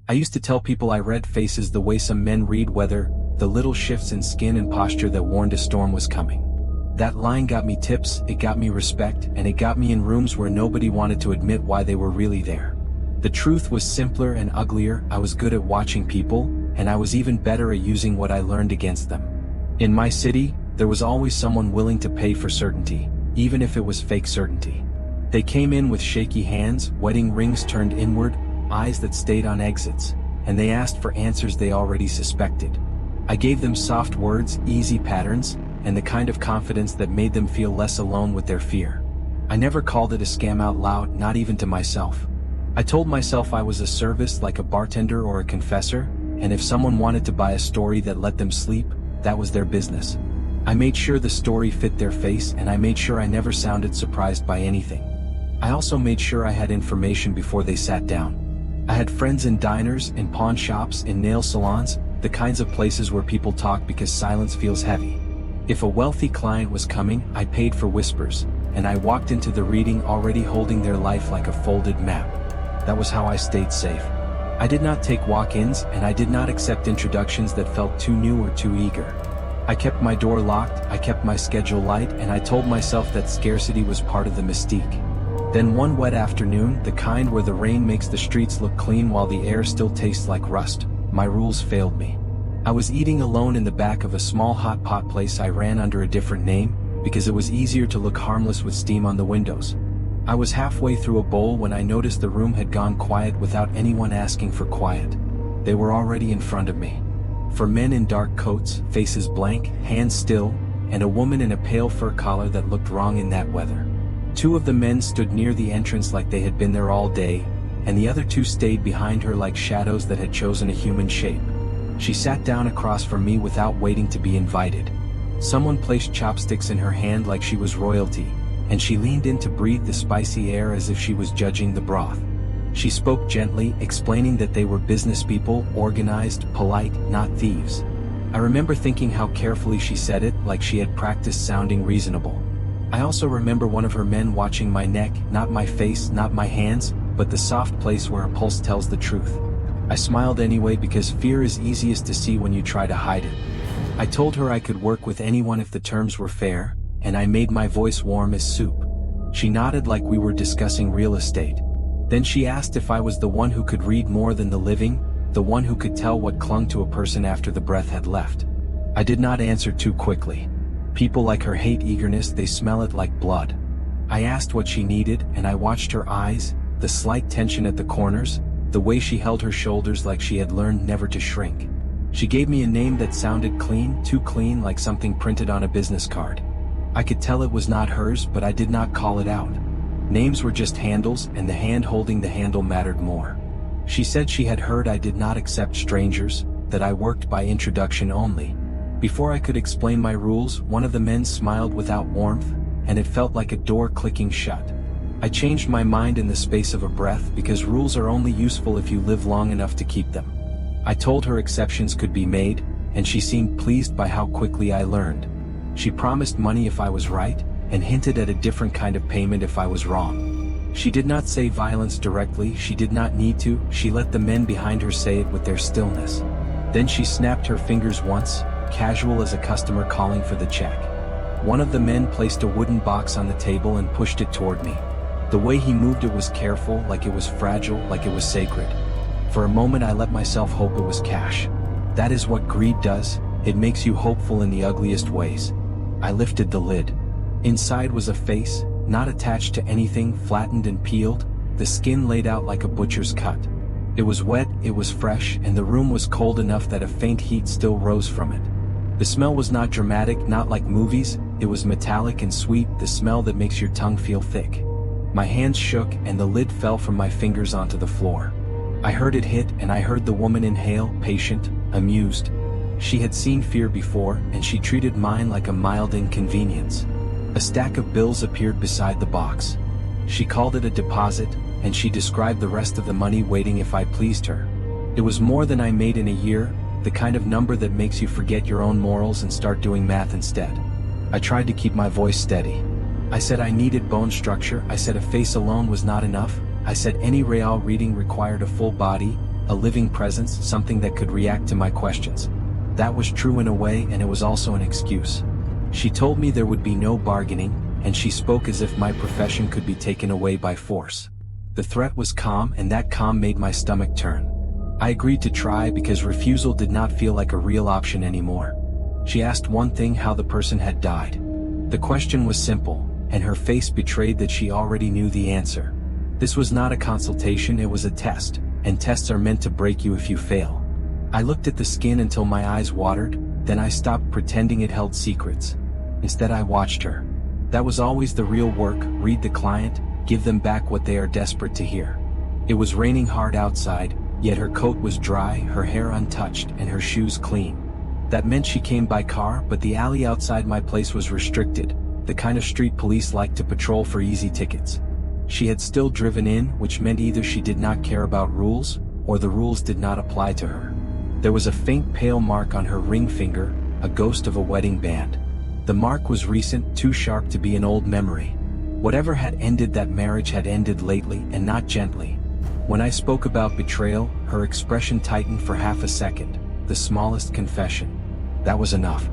I used to tell people I read faces the way some men read weather, the little shifts in skin and posture that warned a storm was coming. That line got me tips, it got me respect, and it got me in rooms where nobody wanted to admit why they were really there. The truth was simpler and uglier. I was good at watching people, and I was even better at using what I learned against them. In my city, there was always someone willing to pay for certainty, even if it was fake certainty. They came in with shaky hands, wedding rings turned inward, eyes that stayed on exits, and they asked for answers they already suspected. I gave them soft words, easy patterns, and the kind of confidence that made them feel less alone with their fear. I never called it a scam out loud, not even to myself. I told myself I was a service like a bartender or a confessor, and if someone wanted to buy a story that let them sleep, that was their business. I made sure the story fit their face, and I made sure I never sounded surprised by anything. I also made sure I had information before they sat down. I had friends in diners, in pawn shops, in nail salons, the kinds of places where people talk because silence feels heavy. If a wealthy client was coming, I paid for whispers, and I walked into the reading already holding their life like a folded map. That was how I stayed safe. I did not take walk-ins, and I did not accept introductions that felt too new or too eager. I kept my door locked, I kept my schedule light, and I told myself that scarcity was part of the mystique. Then one wet afternoon, the kind where the rain makes the streets look clean while the air still tastes like rust, my rules failed me. I was eating alone in the back of a small hot pot place I ran under a different name, because it was easier to look harmless with steam on the windows. I was halfway through a bowl when I noticed the room had gone quiet without anyone asking for quiet. They were already in front of me. 4 men in dark coats, faces blank, hands still, and a woman in a pale fur collar that looked wrong in that weather. 2 of the men stood near the entrance like they had been there all day, and the other 2 stayed behind her like shadows that had chosen a human shape. She sat down across from me without waiting to be invited. Someone placed chopsticks in her hand like she was royalty, and she leaned in to breathe the spicy air as if she was judging the broth. She spoke gently, explaining that they were business people, organized, polite, not thieves. I remember thinking how carefully she said it, like she had practiced sounding reasonable. I also remember one of her men watching my neck, not my face, not my hands, but the soft place where a pulse tells the truth. I smiled anyway because fear is easiest to see when you try to hide it. I told her I could work with anyone if the terms were fair, and I made my voice warm as soup. She nodded like we were discussing real estate. Then she asked if I was the one who could read more than the living, the one who could tell what clung to a person after the breath had left. I did not answer too quickly. People like her hate eagerness, they smell it like blood. I asked what she needed, and I watched her eyes, the slight tension at the corners, the way she held her shoulders like she had learned never to shrink. She gave me a name that sounded clean, too clean, like something printed on a business card. I could tell it was not hers, but I did not call it out. Names were just handles, and the hand holding the handle mattered more. She said she had heard I did not accept strangers, that I worked by introduction only. Before I could explain my rules, one of the men smiled without warmth, and it felt like a door clicking shut. I changed my mind in the space of a breath because rules are only useful if you live long enough to keep them. I told her exceptions could be made, and she seemed pleased by how quickly I learned. She promised money if I was right, and hinted at a different kind of payment if I was wrong. She did not say violence directly, she did not need to, she let the men behind her say it with their stillness. Then she snapped her fingers once, casual as a customer calling for the check. One of the men placed a wooden box on the table and pushed it toward me. The way he moved it was careful, like it was fragile, like it was sacred. For a moment I let myself hope it was cash. That is what greed does, it makes you hopeful in the ugliest ways. I lifted the lid. Inside was a face, not attached to anything, flattened and peeled, the skin laid out like a butcher's cut. It was wet, it was fresh, and the room was cold enough that a faint heat still rose from it. The smell was not dramatic, not like movies, it was metallic and sweet, the smell that makes your tongue feel thick. My hands shook, and the lid fell from my fingers onto the floor. I heard it hit, and I heard the woman inhale, patient, amused. She had seen fear before, and she treated mine like a mild inconvenience. A stack of bills appeared beside the box. She called it a deposit, and she described the rest of the money waiting if I pleased her. It was more than I made in a year, the kind of number that makes you forget your own morals and start doing math instead. I tried to keep my voice steady. I said I needed bone structure, I said a face alone was not enough, I said any real reading required a full body, a living presence, something that could react to my questions. That was true in a way, and it was also an excuse. She told me there would be no bargaining, and she spoke as if my profession could be taken away by force. The threat was calm, and that calm made my stomach turn. I agreed to try because refusal did not feel like a real option anymore. She asked one thing: how the person had died. The question was simple, and her face betrayed that she already knew the answer. This was not a consultation, it was a test, and tests are meant to break you if you fail. I looked at the skin until my eyes watered, then I stopped pretending it held secrets. Instead I watched her. That was always the real work: read the client, give them back what they are desperate to hear. It was raining hard outside, yet her coat was dry, her hair untouched, and her shoes clean. That meant she came by car, but the alley outside my place was restricted, the kind of street police like to patrol for easy tickets. She had still driven in, which meant either she did not care about rules, or the rules did not apply to her. There was a faint pale mark on her ring finger, a ghost of a wedding band. The mark was recent, too sharp to be an old memory. Whatever had ended that marriage had ended lately, and not gently. When I spoke about betrayal, her expression tightened for half a second. The smallest confession. That was enough.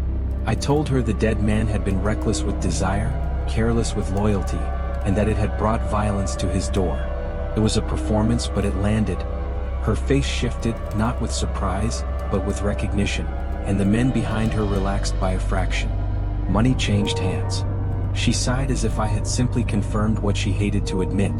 I told her the dead man had been reckless with desire, careless with loyalty, and that it had brought violence to his door. It was a performance, but it landed. Her face shifted, not with surprise, but with recognition, and the men behind her relaxed by a fraction. Money changed hands. She sighed as if I had simply confirmed what she hated to admit.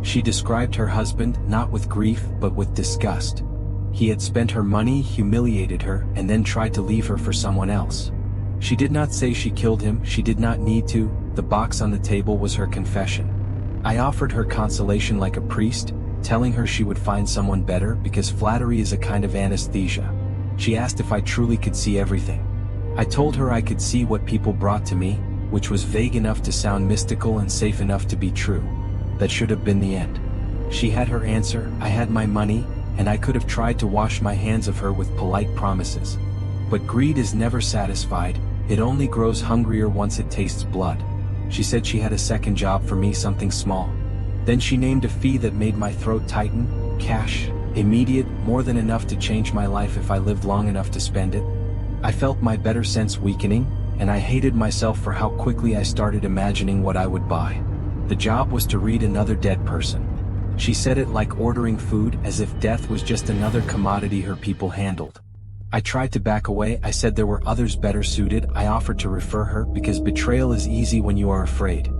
She described her husband, not with grief, but with disgust. He had spent her money, humiliated her, and then tried to leave her for someone else. She did not say she killed him, she did not need to. The box on the table was her confession. I offered her consolation like a priest, telling her she would find someone better because flattery is a kind of anesthesia. She asked if I truly could see everything. I told her I could see what people brought to me, which was vague enough to sound mystical and safe enough to be true. That should have been the end. She had her answer, I had my money, and I could have tried to wash my hands of her with polite promises. But greed is never satisfied, it only grows hungrier once it tastes blood. She said she had a second job for me, something small. Then she named a fee that made my throat tighten: cash, immediate, more than enough to change my life if I lived long enough to spend it. I felt my better sense weakening, and I hated myself for how quickly I started imagining what I would buy. The job was to read another dead person. She said it like ordering food, as if death was just another commodity her people handled. I tried to back away, I said there were others better suited. I offered to refer her, because betrayal is easy when you are afraid.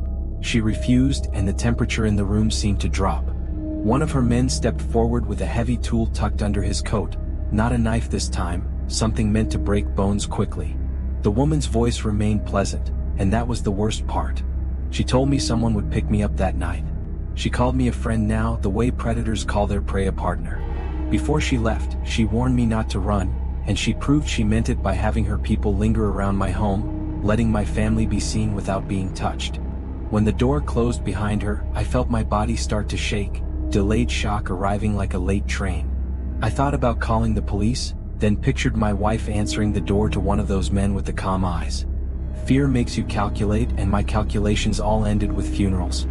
She refused, and the temperature in the room seemed to drop. One of her men stepped forward with a heavy tool tucked under his coat. Not a knife this time, something meant to break bones quickly. The woman's voice remained pleasant, and that was the worst part. She told me someone would pick me up that night. She called me a friend now, the way predators call their prey a partner. Before she left, she warned me not to run, and she proved she meant it by having her people linger around my home, letting my family be seen without being touched. When the door closed behind her, I felt my body start to shake, delayed shock arriving like a late train. I thought about calling the police, then pictured my wife answering the door to one of those men with the calm eyes. Fear makes you calculate, and my calculations all ended with funerals.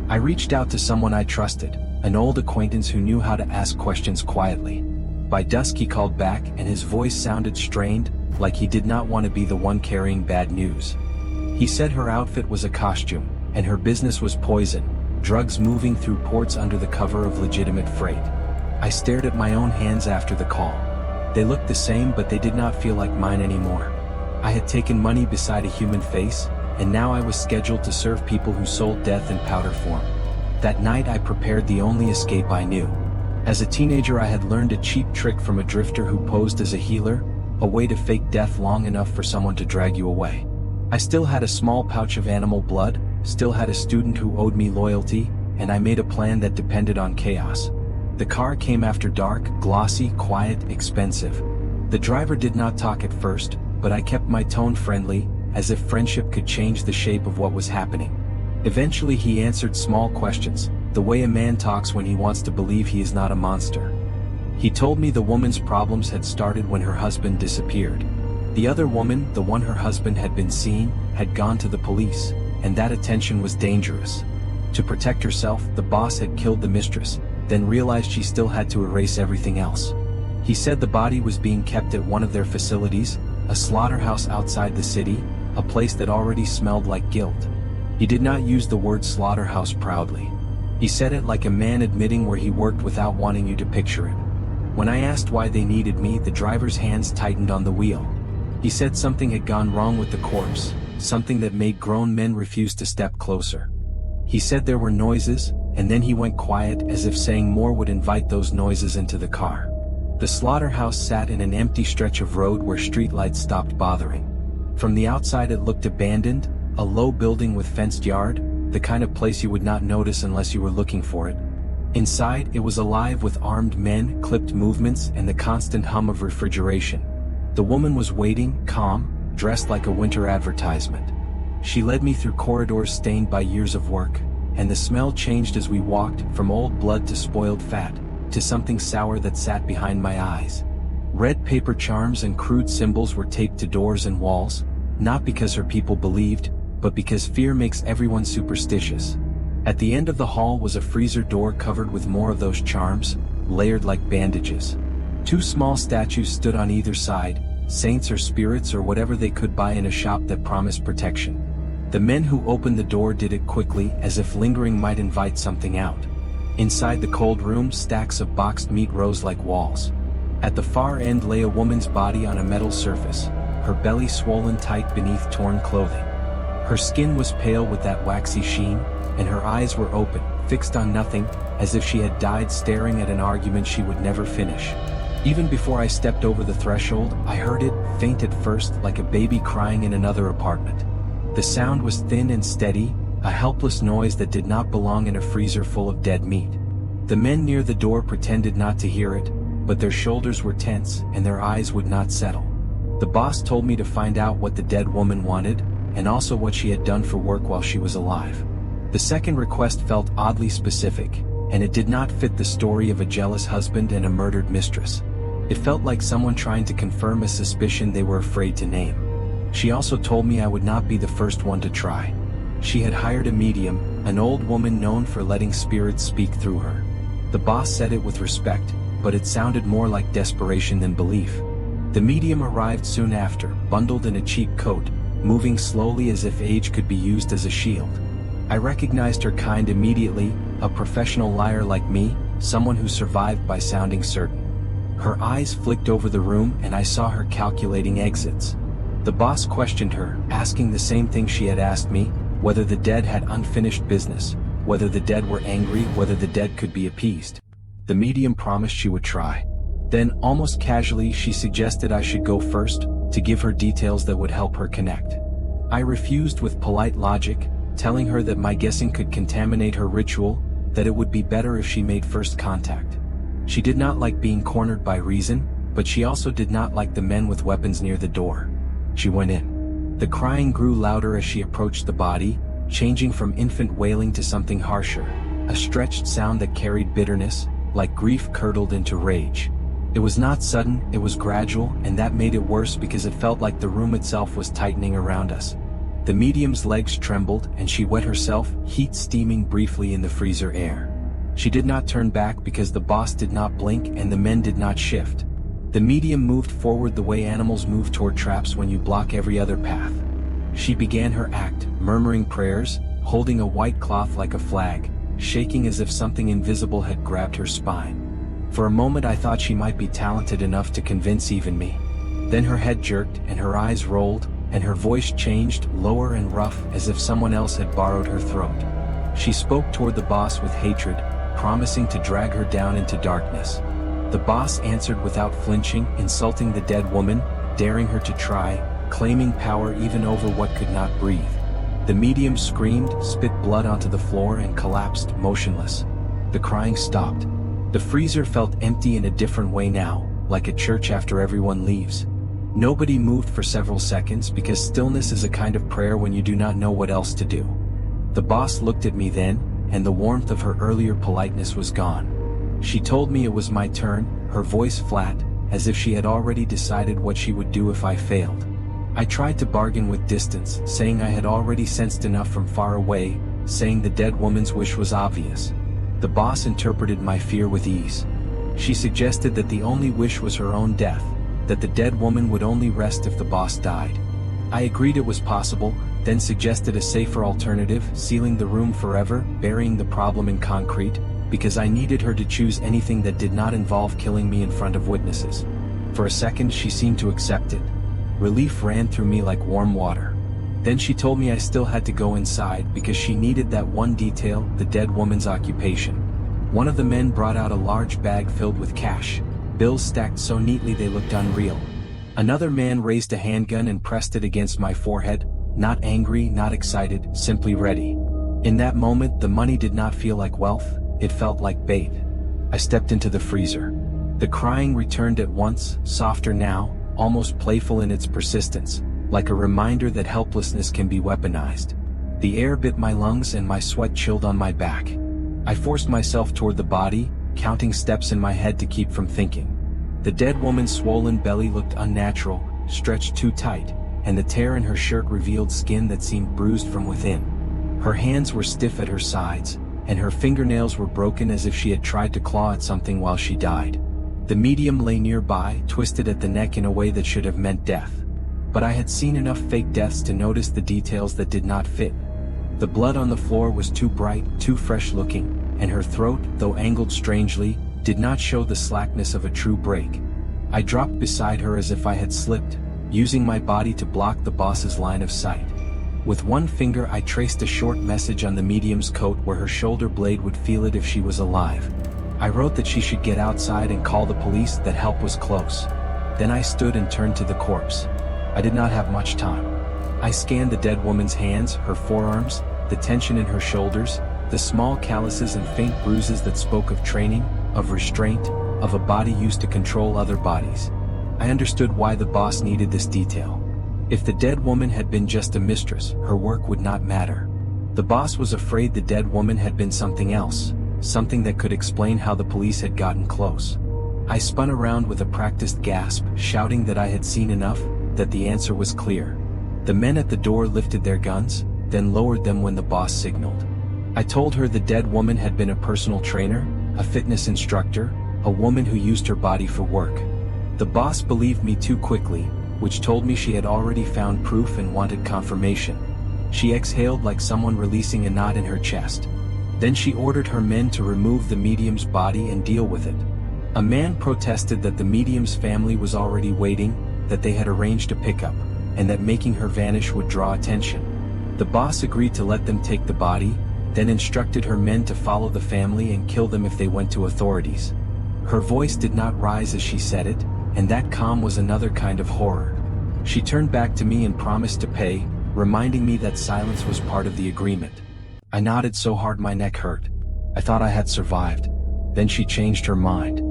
I reached out to someone I trusted, an old acquaintance who knew how to ask questions quietly. By dusk he called back, and his voice sounded strained, like he did not want to be the one carrying bad news. He said her outfit was a costume, and her business was poison, drugs moving through ports under the cover of legitimate freight. I stared at my own hands after the call. They looked the same, but they did not feel like mine anymore. I had taken money beside a human face, and now I was scheduled to serve people who sold death in powder form. That night I prepared the only escape I knew. As a teenager I had learned a cheap trick from a drifter who posed as a healer, a way to fake death long enough for someone to drag you away. I still had a small pouch of animal blood, still had a student who owed me loyalty, and I made a plan that depended on chaos. The car came after dark, glossy, quiet, expensive. The driver did not talk at first, but I kept my tone friendly, as if friendship could change the shape of what was happening. Eventually he answered small questions, the way a man talks when he wants to believe he is not a monster. He told me the woman's problems had started when her husband disappeared. The other woman, the one her husband had been seeing, had gone to the police, and that attention was dangerous. To protect herself, the boss had killed the mistress, then realized she still had to erase everything else. He said the body was being kept at one of their facilities, a slaughterhouse outside the city, a place that already smelled like guilt. He did not use the word slaughterhouse proudly. He said it like a man admitting where he worked without wanting you to picture it. When I asked why they needed me, the driver's hands tightened on the wheel. He said something had gone wrong with the corpse, something that made grown men refuse to step closer. He said there were noises, and then he went quiet as if saying more would invite those noises into the car. The slaughterhouse sat in an empty stretch of road where streetlights stopped bothering. From the outside it looked abandoned, a low building with fenced yard, the kind of place you would not notice unless you were looking for it. Inside, it was alive with armed men, clipped movements, and the constant hum of refrigeration. The woman was waiting, calm, dressed like a winter advertisement. She led me through corridors stained by years of work, and the smell changed as we walked, from old blood to spoiled fat, to something sour that sat behind my eyes. Red paper charms and crude symbols were taped to doors and walls, not because her people believed, but because fear makes everyone superstitious. At the end of the hall was a freezer door covered with more of those charms, layered like bandages. 2 small statues stood on either side, saints or spirits or whatever they could buy in a shop that promised protection. The men who opened the door did it quickly, as if lingering might invite something out. Inside the cold room, stacks of boxed meat rose like walls. At the far end lay a woman's body on a metal surface, her belly swollen tight beneath torn clothing. Her skin was pale with that waxy sheen, and her eyes were open, fixed on nothing, as if she had died staring at an argument she would never finish. Even before I stepped over the threshold, I heard it, faint at first, like a baby crying in another apartment. The sound was thin and steady, a helpless noise that did not belong in a freezer full of dead meat. The men near the door pretended not to hear it, but their shoulders were tense and their eyes would not settle. The boss told me to find out what the dead woman wanted, and also what she had done for work while she was alive. The second request felt oddly specific, and it did not fit the story of a jealous husband and a murdered mistress. It felt like someone trying to confirm a suspicion they were afraid to name. She also told me I would not be the first one to try. She had hired a medium, an old woman known for letting spirits speak through her. The boss said it with respect, but it sounded more like desperation than belief. The medium arrived soon after, bundled in a cheap coat, moving slowly as if age could be used as a shield. I recognized her kind immediately, a professional liar like me, someone who survived by sounding certain. Her eyes flicked over the room and I saw her calculating exits. The boss questioned her, asking the same thing she had asked me, whether the dead had unfinished business, whether the dead were angry, whether the dead could be appeased. The medium promised she would try. Then, almost casually, she suggested I should go first, to give her details that would help her connect. I refused with polite logic, telling her that my guessing could contaminate her ritual, that it would be better if she made first contact. She did not like being cornered by reason, but she also did not like the men with weapons near the door. She went in. The crying grew louder as she approached the body, changing from infant wailing to something harsher, a stretched sound that carried bitterness, like grief curdled into rage. It was not sudden, it was gradual, and that made it worse because it felt like the room itself was tightening around us. The medium's legs trembled, and she wet herself, heat steaming briefly in the freezer air. She did not turn back because the boss did not blink and the men did not shift. The medium moved forward the way animals move toward traps when you block every other path. She began her act, murmuring prayers, holding a white cloth like a flag, shaking as if something invisible had grabbed her spine. For a moment I thought she might be talented enough to convince even me. Then her head jerked and her eyes rolled, and her voice changed, lower and rough, as if someone else had borrowed her throat. She spoke toward the boss with hatred, promising to drag her down into darkness. The boss answered without flinching, insulting the dead woman, daring her to try, claiming power even over what could not breathe. The medium screamed, spit blood onto the floor and collapsed, motionless. The crying stopped. The freezer felt empty in a different way now, like a church after everyone leaves. Nobody moved for several seconds because stillness is a kind of prayer when you do not know what else to do. The boss looked at me then, and the warmth of her earlier politeness was gone. She told me it was my turn, her voice flat, as if she had already decided what she would do if I failed. I tried to bargain with distance, saying I had already sensed enough from far away, saying the dead woman's wish was obvious. The boss interpreted my fear with ease. She suggested that the only wish was her own death, that the dead woman would only rest if the boss died. I agreed it was possible, then suggested a safer alternative, sealing the room forever, burying the problem in concrete, because I needed her to choose anything that did not involve killing me in front of witnesses. For a second she seemed to accept it. Relief ran through me like warm water. Then she told me I still had to go inside because she needed that one detail, the dead woman's occupation. One of the men brought out a large bag filled with cash, bills stacked so neatly they looked unreal. Another man raised a handgun and pressed it against my forehead, not angry, not excited, simply ready. In that moment the money did not feel like wealth, it felt like bait. I stepped into the freezer. The crying returned at once, softer now, almost playful in its persistence, like a reminder that helplessness can be weaponized. The air bit my lungs and my sweat chilled on my back. I forced myself toward the body, counting steps in my head to keep from thinking. The dead woman's swollen belly looked unnatural, stretched too tight, and the tear in her shirt revealed skin that seemed bruised from within. Her hands were stiff at her sides, and her fingernails were broken as if she had tried to claw at something while she died. The medium lay nearby, twisted at the neck in a way that should have meant death. But I had seen enough fake deaths to notice the details that did not fit. The blood on the floor was too bright, too fresh-looking, and her throat, though angled strangely, did not show the slackness of a true break. I dropped beside her as if I had slipped, using my body to block the boss's line of sight. With one finger I traced a short message on the medium's coat where her shoulder blade would feel it if she was alive. I wrote that she should get outside and call the police, that help was close. Then I stood and turned to the corpse. I did not have much time. I scanned the dead woman's hands, her forearms, the tension in her shoulders, the small calluses and faint bruises that spoke of training, of restraint, of a body used to control other bodies. I understood why the boss needed this detail. If the dead woman had been just a mistress, her work would not matter. The boss was afraid the dead woman had been something else, something that could explain how the police had gotten close. I spun around with a practiced gasp, shouting that I had seen enough, that the answer was clear. The men at the door lifted their guns, then lowered them when the boss signaled. I told her the dead woman had been a personal trainer, a fitness instructor, a woman who used her body for work. The boss believed me too quickly, which told me she had already found proof and wanted confirmation. She exhaled like someone releasing a knot in her chest. Then she ordered her men to remove the medium's body and deal with it. A man protested that the medium's family was already waiting, that they had arranged a pickup, and that making her vanish would draw attention. The boss agreed to let them take the body, then instructed her men to follow the family and kill them if they went to authorities. Her voice did not rise as she said it, and that calm was another kind of horror. She turned back to me and promised to pay, reminding me that silence was part of the agreement. I nodded so hard my neck hurt. I thought I had survived. Then she changed her mind.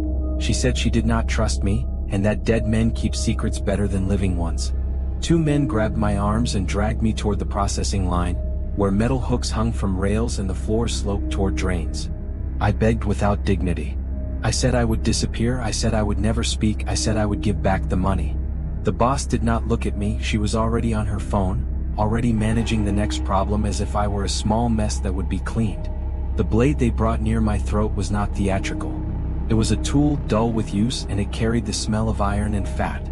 She said she did not trust me, and that dead men keep secrets better than living ones. Two men grabbed my arms and dragged me toward the processing line, where metal hooks hung from rails and the floor sloped toward drains. I begged without dignity. I said I would disappear, I said I would never speak, I said I would give back the money. The boss did not look at me, she was already on her phone, already managing the next problem as if I were a small mess that would be cleaned. The blade they brought near my throat was not theatrical. It was a tool, dull with use, and it carried the smell of iron and fat.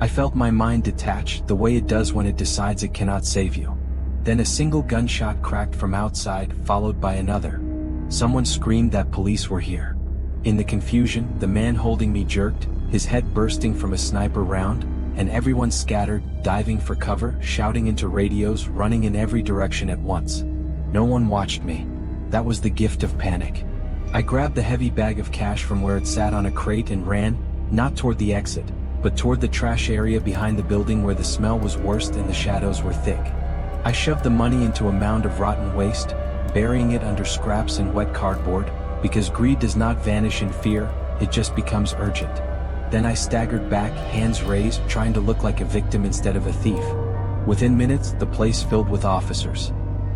I felt my mind detach, the way it does when it decides it cannot save you. Then a single gunshot cracked from outside, followed by another. Someone screamed that police were here. In the confusion, the man holding me jerked, his head bursting from a sniper round, and everyone scattered, diving for cover, shouting into radios, running in every direction at once. No one watched me. That was the gift of panic. I grabbed the heavy bag of cash from where it sat on a crate and ran, not toward the exit, but toward the trash area behind the building where the smell was worst and the shadows were thick. I shoved the money into a mound of rotten waste, burying it under scraps and wet cardboard, because greed does not vanish in fear, it just becomes urgent. Then I staggered back, hands raised, trying to look like a victim instead of a thief. Within minutes, the place filled with officers.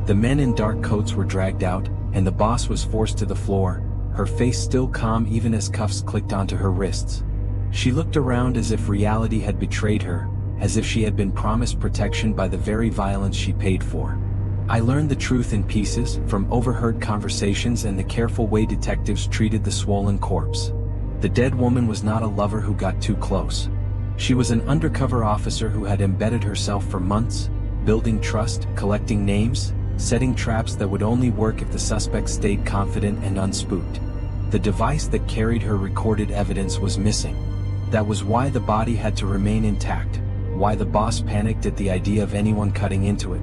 The men in dark coats were dragged out, and the boss was forced to the floor, her face still calm even as cuffs clicked onto her wrists. She looked around as if reality had betrayed her, as if she had been promised protection by the very violence she paid for. I learned the truth in pieces, from overheard conversations and the careful way detectives treated the swollen corpse. The dead woman was not a lover who got too close. She was an undercover officer who had embedded herself for months, building trust, collecting names, setting traps that would only work if the suspect stayed confident and unspooked. The device that carried her recorded evidence was missing. That was why the body had to remain intact, why the boss panicked at the idea of anyone cutting into it.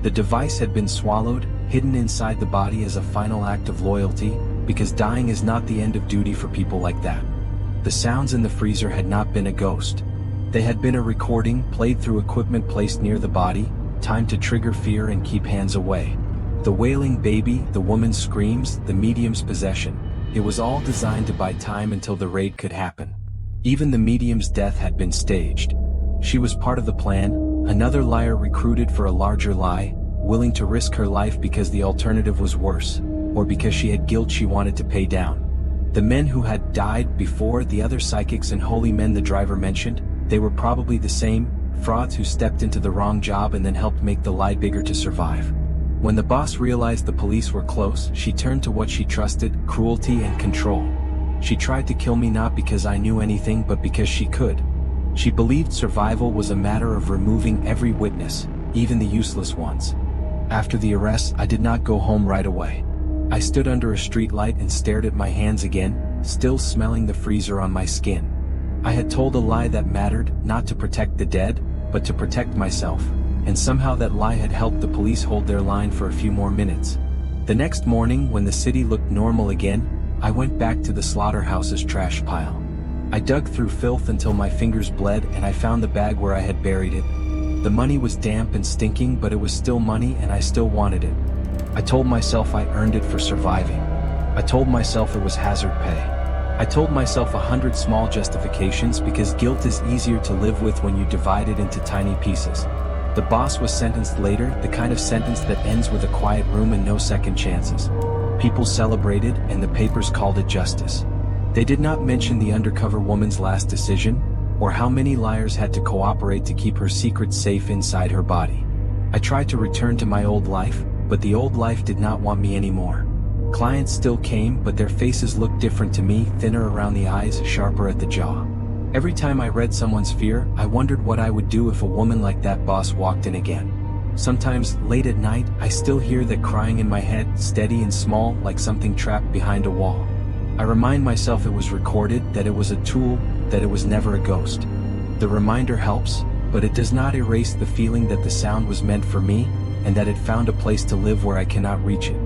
The device had been swallowed, hidden inside the body as a final act of loyalty, because dying is not the end of duty for people like that. The sounds in the freezer had not been a ghost. They had been a recording played through equipment placed near the body, timed to trigger fear and keep hands away. The wailing baby, the woman's screams, the medium's possession. It was all designed to buy time until the raid could happen. Even the medium's death had been staged. She was part of the plan, another liar recruited for a larger lie, willing to risk her life because the alternative was worse, or because she had guilt she wanted to pay down. The men who had died before, the other psychics and holy men the driver mentioned, they were probably the same, frauds who stepped into the wrong job and then helped make the lie bigger to survive. When the boss realized the police were close, she turned to what she trusted, cruelty and control. She tried to kill me not because I knew anything but because she could. She believed survival was a matter of removing every witness, even the useless ones. After the arrest, I did not go home right away. I stood under a streetlight and stared at my hands again, still smelling the freezer on my skin. I had told a lie that mattered, not to protect the dead, but to protect myself, and somehow that lie had helped the police hold their line for a few more minutes. The next morning, when the city looked normal again, I went back to the slaughterhouse's trash pile. I dug through filth until my fingers bled and I found the bag where I had buried it. The money was damp and stinking, but it was still money and I still wanted it. I told myself I earned it for surviving. I told myself it was hazard pay. I told myself 100 small justifications because guilt is easier to live with when you divide it into tiny pieces. The boss was sentenced later, the kind of sentence that ends with a quiet room and no second chances. People celebrated and the papers called it justice. They did not mention the undercover woman's last decision, or how many liars had to cooperate to keep her secret safe inside her body. I tried to return to my old life, but the old life did not want me anymore. Clients still came, but their faces looked different to me, thinner around the eyes, sharper at the jaw. Every time I read someone's fear, I wondered what I would do if a woman like that boss walked in again. Sometimes, late at night, I still hear that crying in my head, steady and small, like something trapped behind a wall. I remind myself it was recorded, that it was a tool, that it was never a ghost. The reminder helps, but it does not erase the feeling that the sound was meant for me, and that it found a place to live where I cannot reach it.